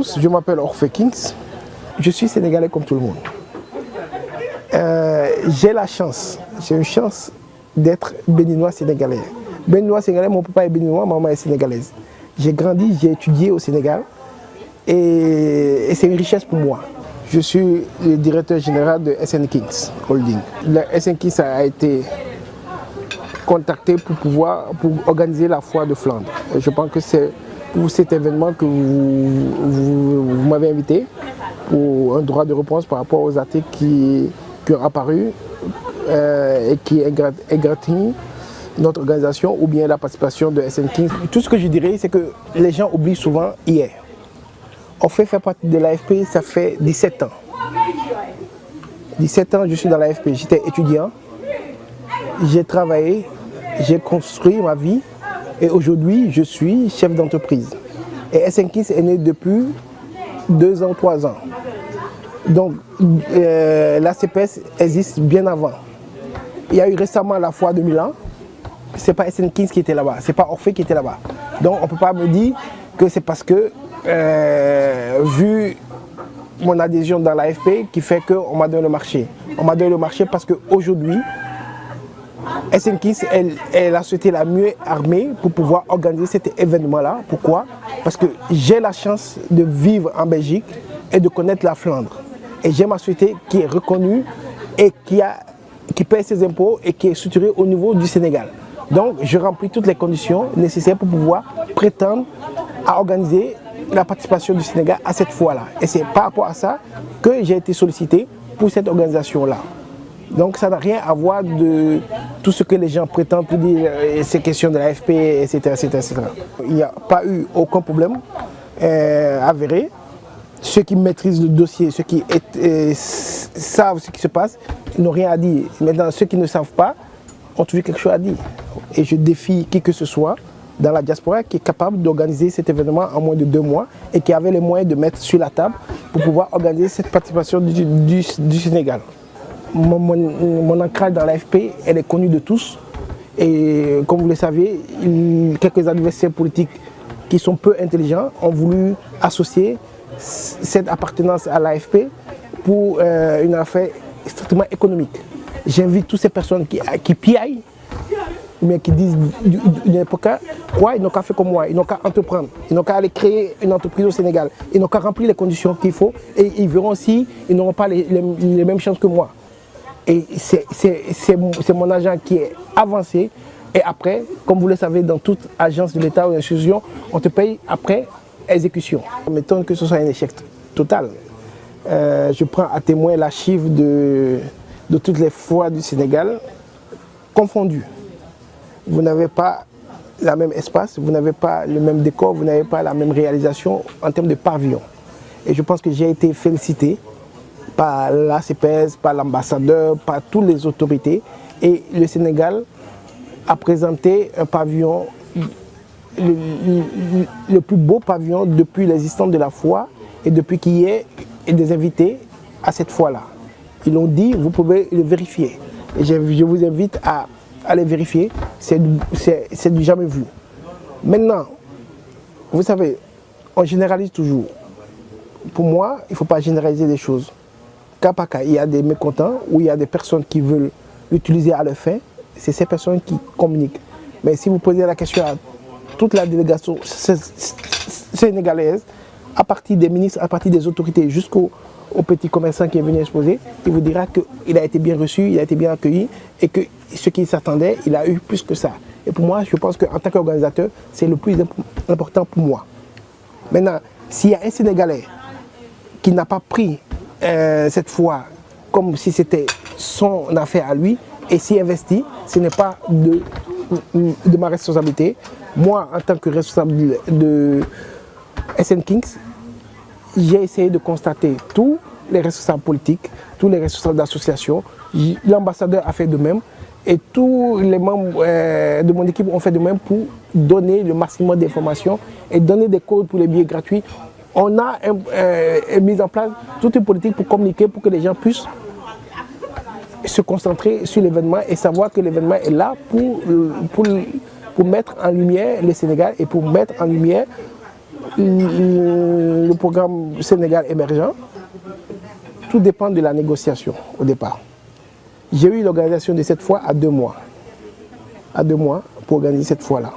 Je m'appelle Orphée Kings, je suis sénégalais comme tout le monde. J'ai une chance d'être béninois sénégalais. Béninois sénégalais, mon papa est béninois, ma maman est sénégalaise. J'ai grandi, j'ai étudié au Sénégal et c'est une richesse pour moi. Je suis le directeur général de SN Kings Holding. Le SN Kings a été contacté pour organiser la foire de Flandre. Je pense que c'est pour cet événement que vous m'avez invité pour un droit de réponse par rapport aux articles qui ont apparu et qui égratignent notre organisation ou bien la participation de SN Kings. Tout ce que je dirais, c'est que les gens oublient souvent hier. Orphée fait partie de l'AFP, ça fait 17 ans. 17 ans, je suis dans l'AFP, j'étais étudiant, j'ai travaillé, j'ai construit ma vie et aujourd'hui, je suis chef d'entreprise. Et SN Kings est né depuis 2 ans, 3 ans. Donc, l'ACPS existe bien avant. Il y a eu récemment la foire de Milan. Ce n'est pas SN Kings qui était là-bas, ce n'est pas Orphée qui était là-bas. Donc, on ne peut pas me dire que c'est parce que, vu mon adhésion dans l'AFP, qui fait qu'on m'a donné le marché. On m'a donné le marché parce qu'aujourd'hui, SN Kings est la société la mieux armée pour pouvoir organiser cet événement-là. Pourquoi? Parce que j'ai la chance de vivre en Belgique et de connaître la Flandre. Et j'ai ma société qui est reconnue et qui paie ses impôts et qui est structurée au niveau du Sénégal. Donc je remplis toutes les conditions nécessaires pour pouvoir prétendre à organiser la participation du Sénégal à cette foire-là. Et c'est par rapport à ça que j'ai été sollicité pour cette organisation-là. Donc ça n'a rien à voir de tout ce que les gens prétendent pour dire ces questions de l'AFP, etc., etc. Il n'y a pas eu aucun problème avéré. Ceux qui maîtrisent le dossier, ceux qui savent ce qui se passe, ils n'ont rien à dire. Maintenant, ceux qui ne savent pas ont toujours quelque chose à dire. Et je défie qui que ce soit dans la diaspora qui est capable d'organiser cet événement en moins de 2 mois et qui avait les moyens de mettre sur la table pour pouvoir organiser cette participation du Sénégal. Mon ancrage dans l'AFP, elle est connue de tous. Et comme vous le savez, quelques adversaires politiques qui sont peu intelligents ont voulu associer cette appartenance à l'AFP pour une affaire strictement économique. J'invite toutes ces personnes qui piaillent, mais qui disent n'importe quoi, ils n'ont qu'à faire comme moi, ils n'ont qu'à entreprendre, ils n'ont qu'à aller créer une entreprise au Sénégal, ils n'ont qu'à remplir les conditions qu'il faut et ils verront si ils n'auront pas les mêmes chances que moi. Et c'est mon agent qui est avancé et après, comme vous le savez, dans toute agence de l'État ou institution, on te paye après exécution. Ça m'étonne que ce soit un échec total. Je prends à témoin la chiffre de toutes les foires du Sénégal confondues. Vous n'avez pas le même espace, vous n'avez pas le même décor, vous n'avez pas la même réalisation en termes de pavillon. Et je pense que j'ai été félicité par l'ACPS, par l'ambassadeur, par toutes les autorités. Et le Sénégal a présenté un pavillon, le plus beau pavillon depuis l'existence de la foire et depuis qu'il y ait des invités à cette foire-là. Ils l'ont dit, vous pouvez le vérifier. Et je vous invite à aller vérifier, c'est du jamais vu. Maintenant, vous savez, on généralise toujours. Pour moi, il ne faut pas généraliser les choses. Cas par cas, il y a des mécontents ou il y a des personnes qui veulent l'utiliser à leur fin, c'est ces personnes qui communiquent. Mais si vous posez la question à toute la délégation sénégalaise, à partir des ministres, à partir des autorités, jusqu'au petit commerçant qui est venu exposer, il vous dira qu'il a été bien reçu, il a été bien accueilli et que ce qu'il s'attendait, il a eu plus que ça. Et pour moi, je pense qu'en tant qu'organisateur, c'est le plus important pour moi. Maintenant, s'il y a un Sénégalais qui n'a pas pris cette fois comme si c'était son affaire à lui et s'y investit, ce n'est pas de ma responsabilité. Moi, en tant que responsable de SN Kings, j'ai essayé de constater tous les responsables politiques, tous les responsables d'associations. L'ambassadeur a fait de même et tous les membres de mon équipe ont fait de même pour donner le maximum d'informations et donner des codes pour les billets gratuits. On a mis en place toute une politique pour communiquer, pour que les gens puissent se concentrer sur l'événement et savoir que l'événement est là pour mettre en lumière le Sénégal et pour mettre en lumière le programme Sénégal émergent, tout dépend de la négociation au départ. J'ai eu l'organisation de cette fois à 2 mois. À 2 mois pour organiser cette fois-là.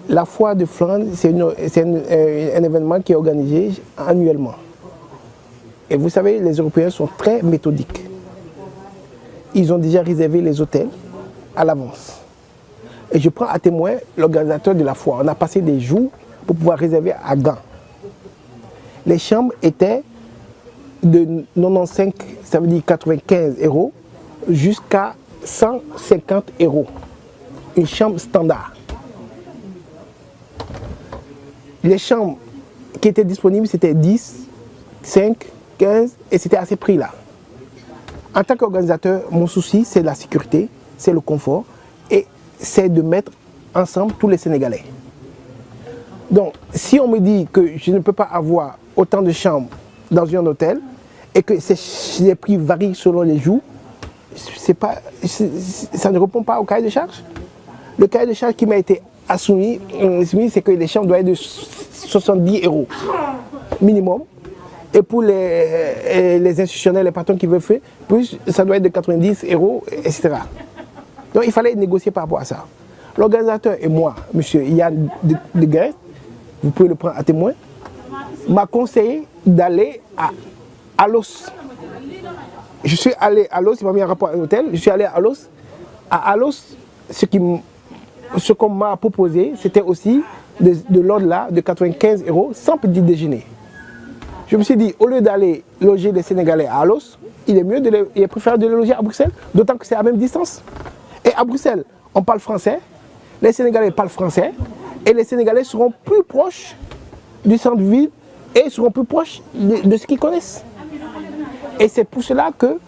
La foire de Flandre, c'est un événement qui est organisé annuellement. Et vous savez, les Européens sont très méthodiques. Ils ont déjà réservé les hôtels à l'avance. Et je prends à témoin l'organisateur de la foire. On a passé des jours pour pouvoir réserver à Gand. Les chambres étaient de 95, ça veut dire 95 euros, jusqu'à 150 euros. Une chambre standard. Les chambres qui étaient disponibles, c'était 10, 5, 15, et c'était à ces prix-là. En tant qu'organisateur, mon souci, c'est la sécurité, c'est le confort, et c'est de mettre ensemble tous les Sénégalais. Donc, si on me dit que je ne peux pas avoir autant de chambres dans un hôtel, et que les prix varient selon les jours, ça ne répond pas au cahier de charge. Le cahier de charge qui m'a été soumis, c'est que les chambres doivent être de 70 euros minimum. Et pour les institutionnels, les patrons qui veulent faire, plus ça doit être de 90 euros, etc. Donc il fallait négocier par rapport à ça. L'organisateur et moi, M. Yann de Guest, vous pouvez le prendre à témoin, m'a conseillé d'aller à Alos. Je suis allé à Alos, il m'a mis un rapport à un hôtel, je suis allé à Alos. À Alos, ce qu'on m'a proposé, c'était aussi de l'ordre là, de 95 euros, sans petit déjeuner. Je me suis dit, au lieu d'aller loger les Sénégalais à Alos, il est préférable de les loger à Bruxelles, d'autant que c'est à la même distance. Et à Bruxelles, on parle français, les Sénégalais parlent français, et les Sénégalais seront plus proches du centre-ville et seront plus proches de ce qu'ils connaissent. Et c'est pour cela que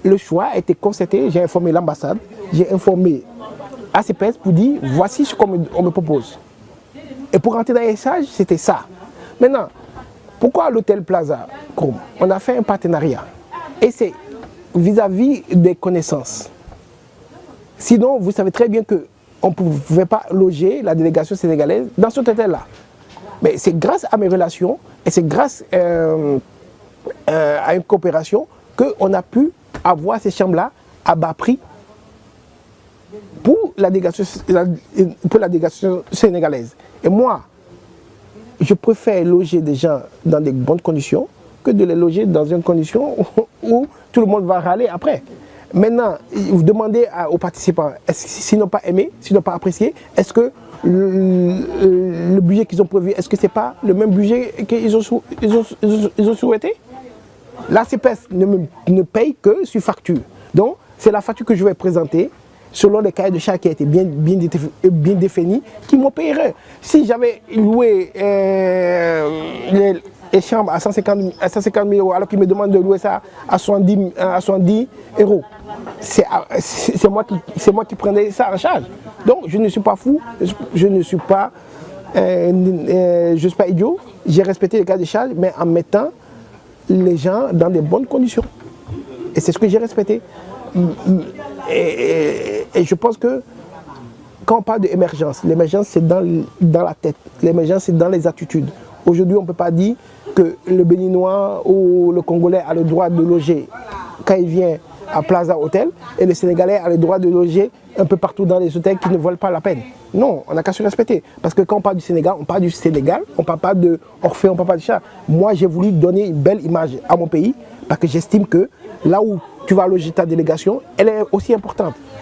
le choix a été constaté. J'ai informé l'ambassade, j'ai informé ACPS pour dire voici ce qu'on me propose. Et pour rentrer dans les sages, c'était ça. Maintenant, pourquoi l'hôtel Plaza Chrome? On a fait un partenariat. Et c'est vis-à-vis des connaissances. Sinon, vous savez très bien qu'on ne pouvait pas loger la délégation sénégalaise dans cet hôtel-là. Mais c'est grâce à mes relations et c'est grâce à une coopération qu'on a pu avoir ces chambres-là à bas prix pour la délégation sénégalaise. Et moi, je préfère loger des gens dans de bonnes conditions que de les loger dans une condition où tout le monde va râler après. Maintenant, vous demandez aux participants, s'ils n'ont pas aimé, s'ils n'ont pas apprécié, est-ce que le budget qu'ils ont prévu, est-ce que ce n'est pas le même budget qu'ils ont souhaité? La CPS ne paye que sur facture. Donc, c'est la facture que je vais présenter selon les cahiers de charges qui a été bien définis, qui m'ont payé. Si j'avais loué les chambres à 150 000 euros, alors qu'ils me demandent de louer ça à 70 euros, c'est moi qui prenais ça en charge. Donc, je ne suis pas fou, je ne suis pas idiot. J'ai respecté les cahiers de charges, mais en mettant les gens dans de bonnes conditions. Et c'est ce que j'ai respecté. Et je pense que quand on parle d'émergence, l'émergence c'est dans la tête, l'émergence c'est dans les attitudes. Aujourd'hui, on ne peut pas dire que le Béninois ou le Congolais a le droit de loger quand il vient à Plaza Hotel et le Sénégalais a le droit de loger un peu partout dans les hôtels qui ne valent pas la peine. Non, on n'a qu'à se respecter. Parce que quand on parle du Sénégal, on parle du Sénégal, on ne parle pas de Orphée, on ne parle pas de ça. Moi, j'ai voulu donner une belle image à mon pays parce que j'estime que là où tu vas loger ta délégation, elle est aussi importante.